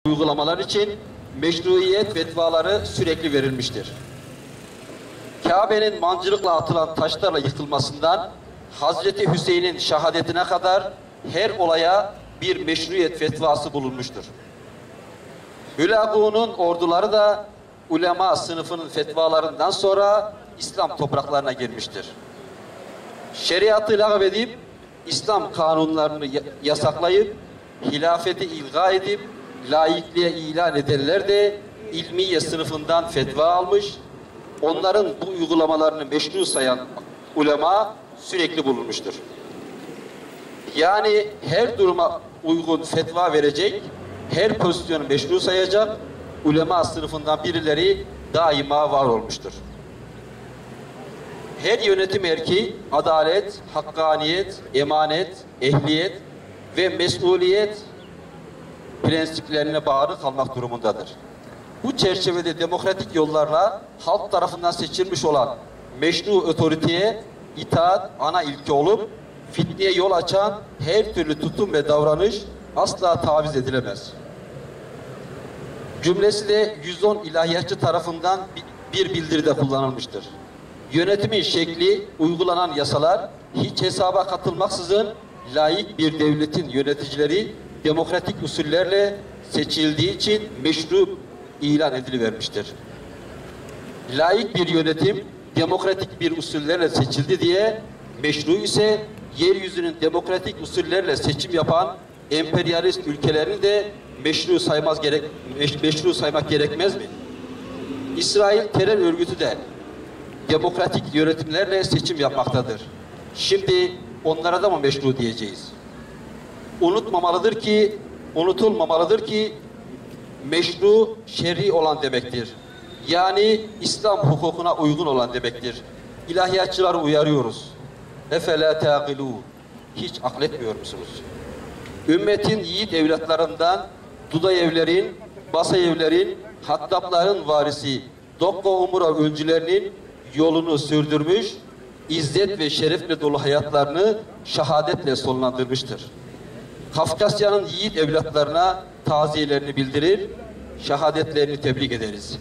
uygulamalar için meşruiyet fetvaları sürekli verilmiştir. Kabe'nin mancınıkla atılan taşlarla yıkılmasından Hazreti Hüseyin'in şehadetine kadar her olaya bir meşruiyet fetvası bulunmuştur. Hülagu'nun orduları da ulema sınıfının fetvalarından sonra İslam topraklarına girmiştir. Şeriatı lağvedip İslam kanunlarını yasaklayıp hilafeti ilga edip laikliğe ilan edenler de ilmiye sınıfından fetva almış, onların bu uygulamalarını meşru sayan ulema sürekli bulunmuştur. Yani her duruma uygun fetva verecek, her pozisyonu meşru sayacak ulema sınıfından birileri daima var olmuştur. Her yönetim erki adalet, hakkaniyet, emanet, ehliyet ve mesuliyet prensiplerine bağlı kalmak durumundadır. Bu çerçevede demokratik yollarla halk tarafından seçilmiş olan meşru otoriteye itaat ana ilke olup fitneye yol açan her türlü tutum ve davranış asla taviz edilemez. Cümlesi de 110 ilahiyatçı tarafından bir bildiride kullanılmıştır. Yönetimin şekli, uygulanan yasalar hiç hesaba katılmaksızın laik bir devletin yöneticileri demokratik usullerle seçildiği için meşru ilan edilivermiştir. Laik bir yönetim demokratik bir usullerle seçildi diye meşru ise yeryüzünün demokratik usullerle seçim yapan emperyalist ülkelerini de meşru saymak gerekmez mi? İsrail terör örgütü de demokratik yönetimlerle seçim yapmaktadır. Şimdi onlara da mı meşru diyeceğiz? Unutulmamalıdır ki meşru şer'i olan demektir. Yani İslam hukukuna uygun olan demektir. İlahiyatçıları uyarıyoruz. Efela taqilû. Hiç akletmiyor musunuz? Ümmetin yiğit evlatlarından Dudayevlerin, Basayevlerin, Hattabların varisi Dokka Umura öncülerinin yolunu sürdürmüş, izzet ve şerefle dolu hayatlarını şehadetle sonlandırmıştır. Kafkasya'nın yiğit evlatlarına taziyelerini bildirir, şehadetlerini tebrik ederiz.